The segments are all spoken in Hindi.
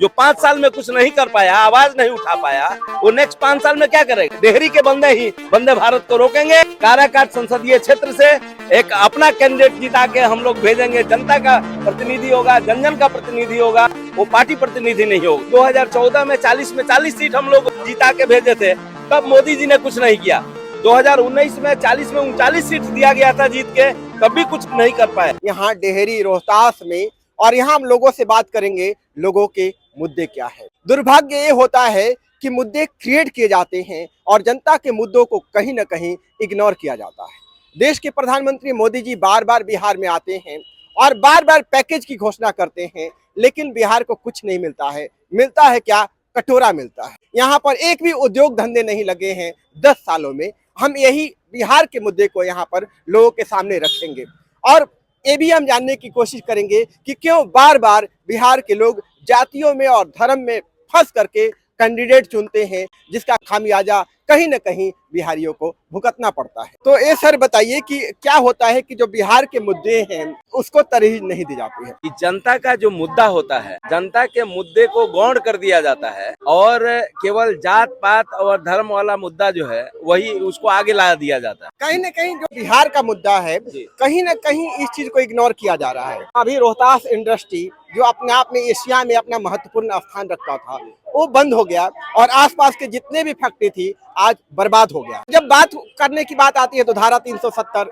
जो 5 साल में कुछ नहीं कर पाया, आवाज नहीं उठा पाया, वो नेक्स्ट 5 साल में क्या करेगा? डेहरी के बंदे ही वंदे भारत को रोकेंगे। काराकाट संसदीय क्षेत्र से एक अपना कैंडिडेट जिता के हम लोग भेजेंगे। जनता का प्रतिनिधि होगा, जन जन का प्रतिनिधि होगा, वो पार्टी प्रतिनिधि नहीं होगा। 2014 में 40 में 40 सीट हम लोग जिता के भेजे थे, तब मोदी जी ने कुछ नहीं किया। 2019 में 40 में 39 सीट दिया गया था जीत के, तब भी कुछ नहीं कर पाए। यहाँ डेहरी रोहतास में, और यहाँ हम लोगों से बात करेंगे लोगों के मुद्दे क्या है। दुर्भाग्य ये होता है कि मुद्दे क्रिएट किए जाते हैं और जनता के मुद्दों को कहीं ना कहीं इग्नोर किया जाता है। देश के प्रधानमंत्री मोदी जी बार बार बिहार में आते हैं और बार बार पैकेज की घोषणा करते हैं, लेकिन बिहार को कुछ नहीं मिलता है। मिलता है क्या? कटोरा मिलता है। यहाँ पर एक भी उद्योग धंधे नहीं लगे हैं 10 सालों में। हम यही बिहार के मुद्दे को यहाँ पर लोगों के सामने रखेंगे और ये भी हम जानने की कोशिश करेंगे कि क्यों बार बार बिहार के लोग जातियों में और धर्म में फंस करके कैंडिडेट चुनते हैं, जिसका खामियाजा कहीं न कहीं बिहारियों को भुगतना पड़ता है। तो ये सर बताइए कि क्या होता है कि जो बिहार के मुद्दे हैं उसको तरजीह नहीं दी जाती है? कि जनता का जो मुद्दा होता है, जनता के मुद्दे को गौण कर दिया जाता है और केवल जात पात और धर्म वाला मुद्दा जो है वही उसको आगे ला दिया जाता है। कहीं न कहीं जो बिहार का मुद्दा है, कहीं न कहीं इस चीज को इग्नोर किया जा रहा है। अभी रोहतास इंडस्ट्री जो अपने आप में एशिया में अपना महत्वपूर्ण स्थान रखता था, वो बंद हो गया और आसपास के जितने भी फैक्ट्री थी आज बर्बाद हो गया। जब बात करने की बात आती है तो धारा 370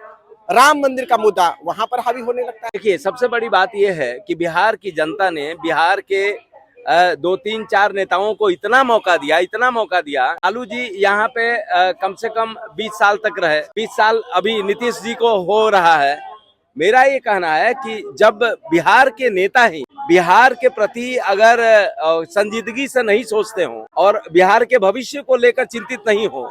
राम मंदिर का मुद्दा वहां पर हावी होने लगता है। देखिए, सबसे बड़ी बात यह है कि बिहार की जनता ने बिहार के 2-3-4 नेताओं को इतना मौका दिया। लालू जी यहाँ पे कम से कम 20 साल तक रहे, 20 साल अभी नीतीश जी को हो रहा है। मेरा ये कहना है कि जब बिहार के नेता ही बिहार के प्रति अगर संजीदगी से नहीं सोचते हो और बिहार के भविष्य को लेकर चिंतित नहीं हो,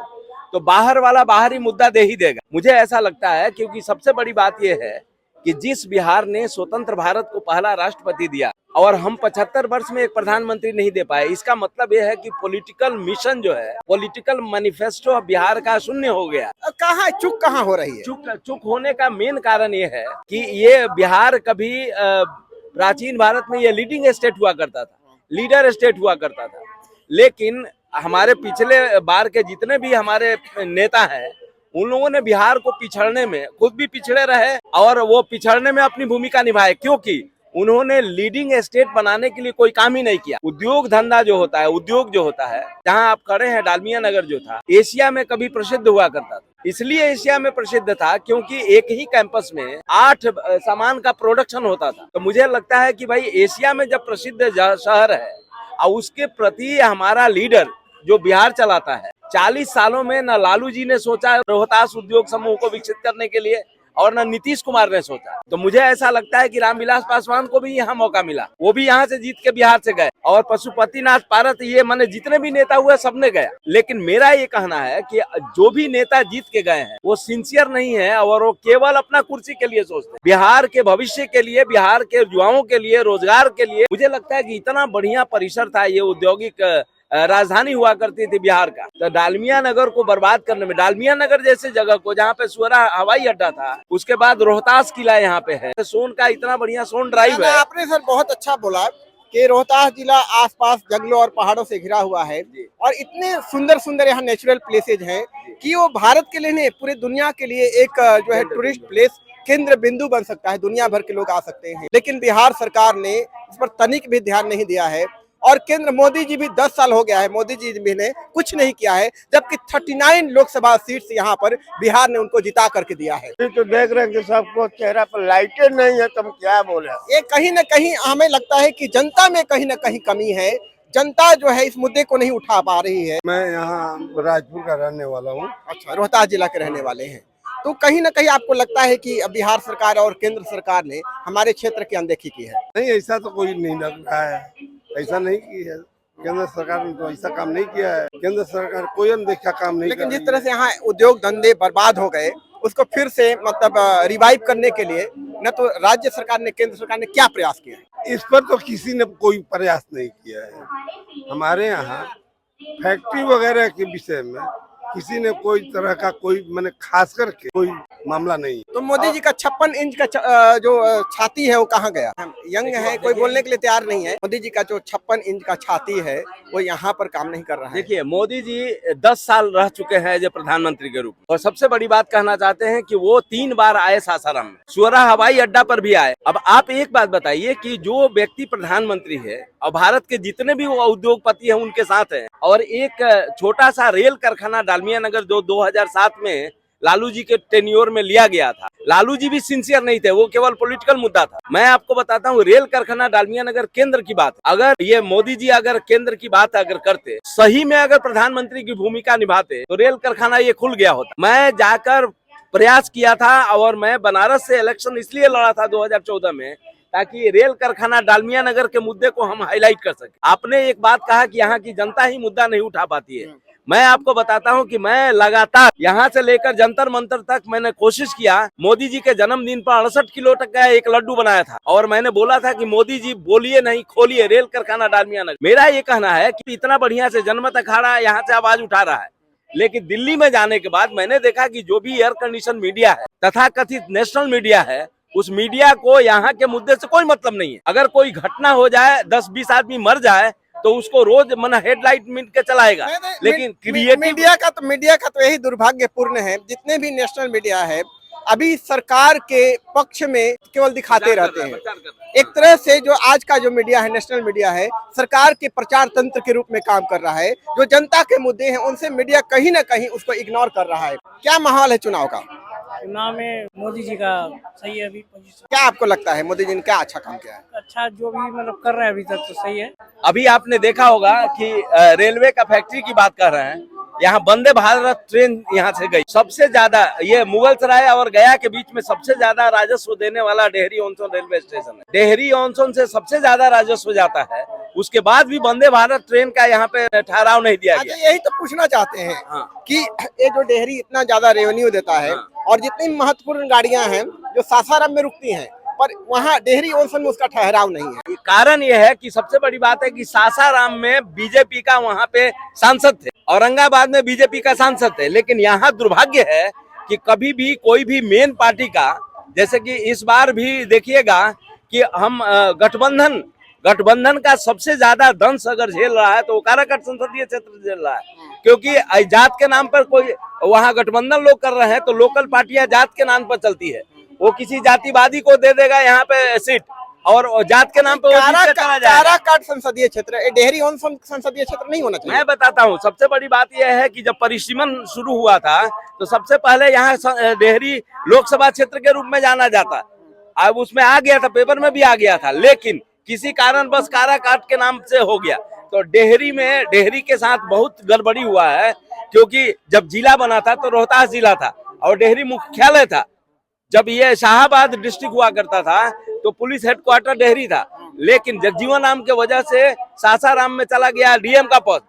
तो बाहर वाला बाहरी मुद्दा दे ही देगा। मुझे ऐसा लगता है, क्योंकि सबसे बड़ी बात यह है कि जिस बिहार ने स्वतंत्र भारत को पहला राष्ट्रपति दिया और हम 75 वर्ष में एक प्रधानमंत्री नहीं दे पाए, इसका मतलब यह है कि पॉलिटिकल मिशन जो है, पॉलिटिकल मैनिफेस्टो बिहार का शून्य हो गया। चूक कहाँ हो रही है? चूक होने का मेन कारण ये है कि ये बिहार कभी प्राचीन भारत में ये लीडिंग स्टेट हुआ करता था, लीडर स्टेट हुआ करता था, लेकिन हमारे पिछले बार के जितने भी हमारे नेता हैं, उन लोगों ने बिहार को पिछड़ने में, खुद भी पिछड़े रहे और वो पिछड़ने में अपनी भूमिका निभाए, क्योंकि उन्होंने लीडिंग स्टेट बनाने के लिए कोई काम ही नहीं किया। उद्योग धंधा जो होता है, उद्योग जो होता है, जहां आप खड़े हैं डालमिया नगर जो था, एशिया में कभी प्रसिद्ध हुआ करता था। इसलिए एशिया में प्रसिद्ध था क्योंकि एक ही कैंपस में 8 सामान का प्रोडक्शन होता था। तो मुझे लगता है कि भाई एशिया में जब प्रसिद्ध शहर है और उसके प्रति हमारा लीडर जो बिहार चलाता है, 40 सालों में न लालू जी ने सोचा रोहतास उद्योग समूह को विकसित करने के लिए और न नीतीश कुमार ने सोचा। तो मुझे ऐसा लगता है कि रामविलास पासवान को भी यहाँ मौका मिला, वो भी यहाँ से जीत के बिहार से गए और पशुपतिनाथ पारत, ये माने जितने भी नेता हुए सबने गया। लेकिन मेरा ये कहना है कि जो भी नेता जीत के गए हैं वो सिंसियर नहीं है और वो केवल अपना कुर्सी के लिए सोचते हैं। बिहार के भविष्य के लिए, बिहार के युवाओं के लिए, रोजगार के लिए, मुझे लगता है कि इतना बढ़िया परिसर था, ये औद्योगिक राजधानी हुआ करती थी बिहार का, तो डालमिया नगर को बर्बाद करने में, डालमिया नगर जैसे जगह को जहाँ पे सुअरा हवाई अड्डा था, उसके बाद रोहतास किला यहाँ पे है, सोन का इतना बढ़िया सोन ड्राइव है। आपने सर बहुत अच्छा बोला कि रोहतास जिला आसपास जंगलों और पहाड़ों से घिरा हुआ है और इतने सुंदर सुंदर यहाँ नेचुरल प्लेसेज हैं कि वो भारत के लिए नहीं, पूरी दुनिया के लिए एक जो है टूरिस्ट प्लेस केंद्र बिंदु बन सकता है, दुनिया भर के लोग आ सकते हैं। लेकिन बिहार सरकार ने इस पर तनिक भी ध्यान नहीं दिया है और केंद्र मोदी जी भी 10 साल हो गया है, मोदी जी भी ने कुछ नहीं किया है, जबकि 39 लोकसभा सीट से यहाँ पर बिहार ने उनको जिता करके दिया है। तो देख रहे हैं कि सबको चेहरा पर लाइटें नहीं है, तुम क्या बोले। ये कहीं न कहीं हमें लगता है कि जनता में कहीं न कहीं कमी है, जनता जो है इस मुद्दे को नहीं उठा पा रही है। मैं यहाँ राजपुर का रहने वाला हूँ। अच्छा, रोहतास जिला के रहने वाले हैं, तो कहीं न कहीं आपको लगता है कि बिहार सरकार और केंद्र सरकार ने हमारे क्षेत्र की अनदेखी की है? नहीं, ऐसा तो कोई नहीं लग रहा है, ऐसा नहीं की है केंद्र सरकार ने, तो ऐसा काम नहीं किया है। केंद्र सरकार कोई अनदेखा काम नहीं। लेकिन जिस तरह से यहाँ उद्योग धंधे बर्बाद हो गए, उसको फिर से मतलब रिवाइव करने के लिए न तो राज्य सरकार ने, केंद्र सरकार ने क्या प्रयास किया है? इस पर तो किसी ने कोई प्रयास नहीं किया है। हमारे यहाँ फैक्ट्री वगैरह के विषय में किसी ने कोई तरह का कोई मैंने खास करके कोई मामला नहीं। तो मोदी जी का 56 इंच का जो छाती है वो कहाँ गया? हम यंग है, कोई बोलने के लिए तैयार नहीं है। मोदी जी का जो 56 इंच का छाती है वो यहाँ पर काम नहीं कर रहा है। देखिए, मोदी जी 10 साल रह चुके हैं जो प्रधानमंत्री के रूप में, और सबसे बड़ी बात कहना चाहते हैं कि वो 3 बार आए सासाराम में, सुअरा हवाई अड्डा पर भी आए। अब आप एक बात बताइए कि जो व्यक्ति प्रधानमंत्री है और भारत के जितने भी वो उद्योगपति हैं उनके साथ हैं, और एक छोटा सा रेल कारखाना डालमिया नगर जो 2007 में लालू जी के टेन्योर में लिया गया था, लालू जी भी सिंसियर नहीं थे, वो केवल पॉलिटिकल मुद्दा था। मैं आपको बताता हूँ, रेल कारखाना डालमिया नगर केंद्र की बात, अगर ये मोदी जी अगर केंद्र की बात अगर करते, सही में अगर प्रधानमंत्री की भूमिका निभाते, तो रेल कारखाना ये खुल गया होता। मैं जाकर प्रयास किया था और मैं बनारस से इलेक्शन इसलिए लड़ा था 2014 में, ताकि रेल कारखाना डालमिया नगर के मुद्दे को हम हाईलाइट कर सके। आपने एक बात कहा कि यहाँ की जनता ही मुद्दा नहीं उठा पाती है। मैं आपको बताता हूं कि मैं लगातार यहां से लेकर जंतर मंतर तक मैंने कोशिश किया। मोदी जी के जन्मदिन पर 68 किलो तक का एक लड्डू बनाया था, और मैंने बोला था कि मोदी जी बोलिए नहीं खोलिए रेल कारखाना डालमिया नगर। मेरा ये कहना है कि इतना बढ़िया से जनमत अखाड़ा यहाँ से आवाज उठा रहा है, लेकिन दिल्ली में जाने के बाद मैंने देखा कि जो भी एयर कंडीशन मीडिया है, तथा कथित नेशनल मीडिया है, उस मीडिया को यहाँ के मुद्दे से कोई मतलब नहीं है। अगर कोई घटना हो जाए, 10-20 आदमी मर जाए, तो उसको रोज मन हेडलाइट मिल के चलाएगा, लेकिन मीडिया का तो यही दुर्भाग्यपूर्ण है। जितने भी नेशनल मीडिया है अभी सरकार के पक्ष में केवल दिखाते रहते हैं। एक तरह से जो आज का जो मीडिया है, नेशनल मीडिया है, सरकार के प्रचार तंत्र के रूप में काम कर रहा है। जो जनता के मुद्दे हैं उनसे मीडिया कहीं ना कहीं उसको इग्नोर कर रहा है। क्या माहौल है चुनाव का? चुनाव में मोदी जी का सही है अभी पोजीशन। क्या आपको लगता है मोदी जी ने क्या अच्छा काम किया है? अच्छा जो भी मतलब कर रहे हैं अभी तक तो सही है। अभी आपने देखा होगा कि रेलवे का फैक्ट्री की बात कर रहे हैं, यहाँ वंदे भारत ट्रेन यहाँ से गई। सबसे ज्यादा ये मुगलसराय और गया के बीच में सबसे ज्यादा राजस्व देने वाला डेहरी ऑनसोन रेलवे स्टेशन है। डेहरी ऑनसोन से सबसे ज्यादा राजस्व जाता है, उसके बाद भी वंदे भारत ट्रेन का यहाँ पे ठहराव नहीं दिया गया। यही तो पूछना चाहते हैं कि ये जो डेहरी इतना ज्यादा रेवेन्यू देता है, और जितनी महत्वपूर्ण गाड़ियां हैं जो सासाराम में रुकती हैं, पर वहाँ डेहरी ऑनसन में उसका ठहराव नहीं है। कारण यह है कि सबसे बड़ी बात है कि सासाराम में बीजेपी का वहाँ पे सांसद थे, औरंगाबाद में बीजेपी का सांसद थे, लेकिन यहाँ दुर्भाग्य है कि कभी भी कोई भी मेन पार्टी का, जैसे कि इस बार भी देखिएगा कि हम गठबंधन का सबसे ज्यादा दंश अगर झेल रहा है तो वो काराकाट संसदीय क्षेत्र झेल रहा है, क्योंकि जात के नाम पर कोई वहाँ गठबंधन लोग कर रहे हैं, तो लोकल पार्टियां जात के नाम पर चलती है। वो किसी जातिवादी को दे देगा यहाँ पे सीट, और जात के नाम पे काराकाट संसदीय क्षेत्र, डेहरी ऑनसन संसदीय क्षेत्र नहीं होना चाहिए। मैं बताता हूँ, सबसे बड़ी बात यह है कि जब परिसीमन शुरू हुआ था तो सबसे पहले यहाँ डेहरी लोकसभा क्षेत्र के रूप में जाना जाता। अब उसमें आ गया था, पेपर में भी आ गया था, लेकिन किसी कारण बस काराकाट के नाम से हो गया। तो डेहरी के साथ बहुत गड़बड़ी हुआ है, क्योंकि जब जिला बना था तो रोहतास जिला था और डेहरी मुख्यालय था। जब ये शाहाबाद डिस्ट्रिक्ट हुआ करता था तो पुलिस हेडक्वार्टर डेहरी था, लेकिन जगजीवन राम के वजह से सासाराम में चला गया डीएम का पद।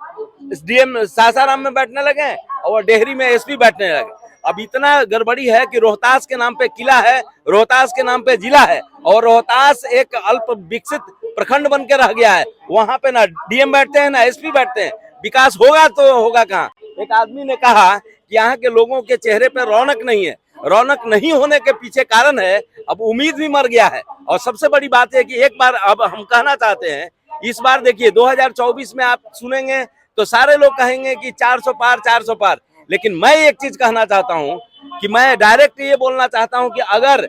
डीएम सासाराम में बैठने लगे और डेहरी में एसपी बैठने लगे। अब इतना गड़बड़ी है कि रोहतास के नाम पे किला है, रोहतास के नाम पे जिला है, और रोहतास एक अल्प विकसित प्रखंड बन के रह गया है। वहां पे ना डीएम बैठते हैं ना एसपी बैठते हैं। विकास होगा तो होगा कहाँ? एक आदमी ने कहा कि यहाँ के लोगों के चेहरे पे रौनक नहीं है। रौनक नहीं होने के पीछे कारण है अब उम्मीद भी मर गया है। और सबसे बड़ी बात है कि एक बार अब हम कहना चाहते हैं, इस बार देखिए 2024 में आप सुनेंगे तो सारे लोग कहेंगे कि 400 पार 400 पार, लेकिन मैं एक चीज कहना चाहता हूं कि मैं डायरेक्ट ये बोलना चाहता हूं कि अगर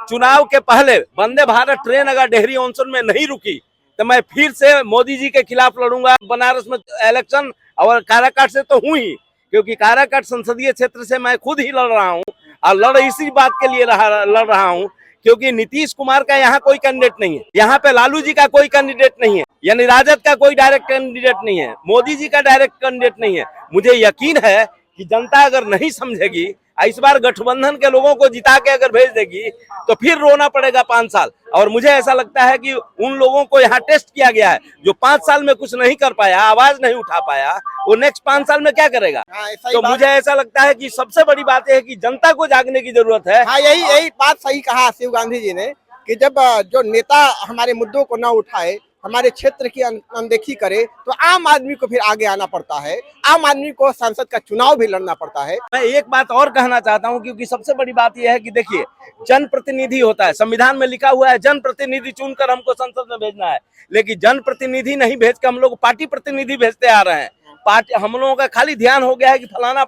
चुनाव के पहले वंदे भारत ट्रेन अगर डेहरी ऑनसन में नहीं रुकी तो मैं फिर से मोदी जी के खिलाफ लड़ूंगा बनारस में इलेक्शन। और काराकाट से तो हूं ही, क्योंकि काराकाट संसदीय क्षेत्र से मैं खुद ही लड़ रहा हूं, और लड़ इसी बात के लिए लड़ रहा हूं क्योंकि नीतीश कुमार का यहाँ कोई कैंडिडेट नहीं है, यहाँ पे लालू जी का कोई कैंडिडेट नहीं है, यानी राजद का कोई डायरेक्ट कैंडिडेट नहीं है, मोदी जी का डायरेक्ट कैंडिडेट नहीं है। मुझे यकीन है कि जनता अगर नहीं समझेगी, इस बार गठबंधन के लोगों को जिता के अगर भेज देगी तो फिर रोना पड़ेगा 5 साल। और मुझे ऐसा लगता है कि उन लोगों को यहाँ टेस्ट किया गया है, जो 5 साल में कुछ नहीं कर पाया, आवाज नहीं उठा पाया, वो नेक्स्ट 5 साल में क्या करेगा? तो मुझे ऐसा लगता है कि सबसे बड़ी बात है कि जनता को जागने की जरूरत है। हाँ, यही बात सही कहा शिव गांधी जी ने कि जब जो नेता हमारे मुद्दों को न उठाए हमारे क्षेत्र की अनदेखी करे तो आम आदमी को फिर आगे आना पड़ता है, आम आदमी को सांसद का चुनाव भी लड़ना पड़ता है। मैं एक बात और कहना चाहता हूं, क्योंकि सबसे बड़ी बात यह है कि देखिए, जनप्रतिनिधि होता है, संविधान में लिखा हुआ है जनप्रतिनिधि चुनकर हमको संसद में भेजना है, लेकिन जनप्रतिनिधि नहीं भेज के हम लोग पार्टी प्रतिनिधि भेजते आ रहे हैं। पार्टी हम लोगों का खाली ध्यान हो गया है कि फलाना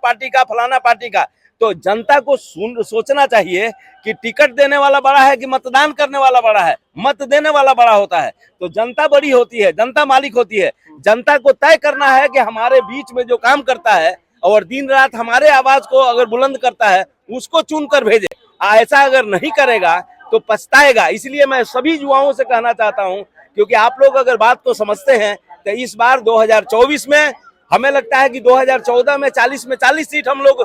पार्टी का। तो जनता को सोचना चाहिए कि टिकट देने वाला बड़ा है कि मतदान करने वाला बड़ा है। मत देने वाला बड़ा होता है। तो जनता बड़ी होती है, जनता मालिक होती है। जनता को तय करना है कि हमारे बीच में जो काम करता है और दिन रात हमारे आवाज को अगर बुलंद करता है, उसको चुन कर भेजे। ऐसा अगर नहीं करेगा तो पछताएगा। इसलिए मैं सभी युवाओं से कहना चाहता हूं, क्योंकि आप लोग अगर बात को समझते हैं तो इस बार 2024 में हमें लगता है कि 2014 में 40 में 40 सीट हम लोग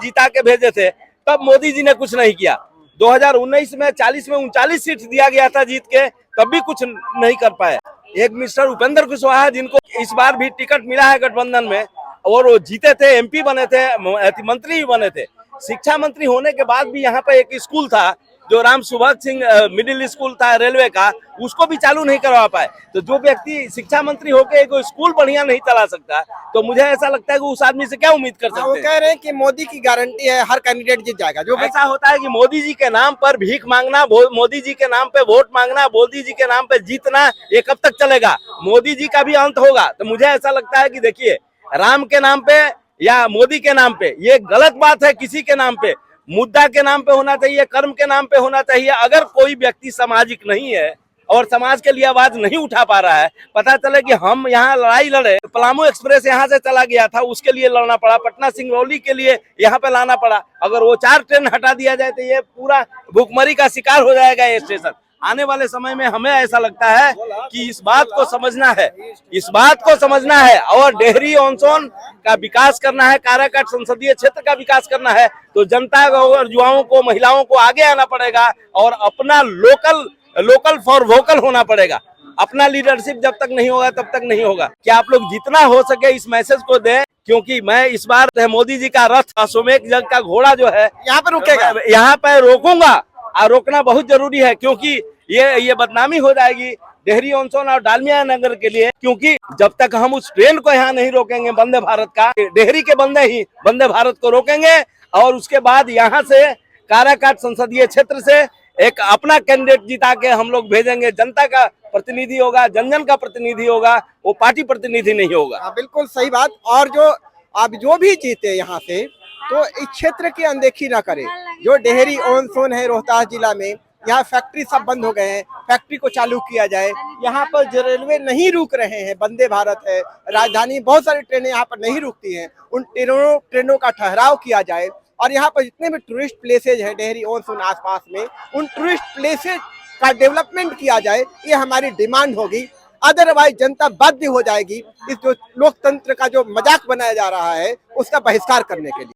जीता के भेजे थे, तब मोदी जी ने कुछ नहीं किया। 2019 में 40 में 39 सीट दिया गया था जीत के, तब भी कुछ नहीं कर पाए। एक मिस्टर उपेंद्र कुशवाहा, जिनको इस बार भी टिकट मिला है गठबंधन में, और वो जीते थे, एमपी बने थे, मंत्री भी बने थे। शिक्षा मंत्री होने के बाद भी यहाँ पे एक स्कूल था जो राम सुभाष सिंह मिडिल स्कूल था रेलवे का, उसको भी चालू नहीं करवा पाए। तो जो व्यक्ति शिक्षा मंत्री होकर एक स्कूल बढ़िया नहीं चला सकता, तो मुझे ऐसा लगता है कि उस आदमी से क्या उम्मीद कर सकते हैं। वो कह रहे हैं कि मोदी की गारंटी है, हर कैंडिडेट जीत जाएगा। जो ऐसा होता है कि मोदी जी के नाम पर भीख मांगना, मोदी जी के नाम पे वोट मांगना, मोदी जी के नाम पे जीतना, ये कब तक चलेगा? मोदी जी का भी अंत होगा। तो मुझे ऐसा लगता है कि देखिए, राम के नाम पे या मोदी के नाम पे ये गलत बात है। किसी के नाम पे, मुद्दा के नाम पे होना चाहिए, कर्म के नाम पे होना चाहिए। अगर कोई व्यक्ति सामाजिक नहीं है और समाज के लिए आवाज नहीं उठा पा रहा है, पता चले कि हम यहाँ लड़ाई लड़े, पलामू एक्सप्रेस यहाँ से चला गया था, उसके लिए लड़ना पड़ा, पटना सिंगरौली के लिए यहाँ पे लाना पड़ा। अगर वो 4 ट्रेन हटा दिया जाए तो ये पूरा भूखमरी का शिकार हो जाएगा ये स्टेशन। आने वाले समय में हमें ऐसा लगता है कि इस बात को समझना है और डेहरी ऑन सोन का विकास करना है, काराकाट संसदीय क्षेत्र का विकास करना है। तो जनता और युवाओं को, महिलाओं को आगे आना पड़ेगा और अपना लोकल फॉर वोकल होना पड़ेगा। अपना लीडरशिप जब तक नहीं होगा तब तक नहीं होगा। कि आप लोग जितना हो सके इस मैसेज को दें, क्योंकि मैं इस बार मोदी जी का रथ, अश्वमेध यज्ञ का घोड़ा जो है यहाँ पर रुकेगा, यहाँ पे रोकूंगा। और रोकना बहुत जरूरी है, क्योंकि ये बदनामी हो जाएगी डेहरी ऑन सोन और डालमिया नगर के लिए। क्योंकि जब तक हम उस ट्रेन को यहाँ नहीं रोकेंगे, वंदे भारत का, डेहरी के बंदे ही वंदे भारत को रोकेंगे। और उसके बाद यहाँ से काराकाट संसदीय क्षेत्र से एक अपना कैंडिडेट जिता के हम लोग भेजेंगे। जनता का प्रतिनिधि होगा, जन का प्रतिनिधि होगा, वो पार्टी प्रतिनिधि नहीं होगा। बिल्कुल सही बात। और जो भी जीते यहाँ से, तो इस क्षेत्र की अनदेखी ना करे। जो डेहरी ऑन सोन है रोहतास जिला में, यहाँ फैक्ट्री सब बंद हो गए हैं, फैक्ट्री को चालू किया जाए। यहाँ पर जो रेलवे नहीं रुक रहे हैं, वंदे भारत है, राजधानी, बहुत सारी ट्रेनें यहाँ पर नहीं रुकती हैं, उन ट्रेनों का ठहराव किया जाए। और यहाँ पर जितने भी टूरिस्ट प्लेसेज हैं डेहरी ऑन सोन आसपास में, उन टूरिस्ट प्लेसेज का डेवलपमेंट किया जाए, ये हमारी डिमांड होगी। अदरवाइज जनता बाध्य हो जाएगी इस जो लोकतंत्र का जो मजाक बनाया जा रहा है उसका बहिष्कार करने के लिए।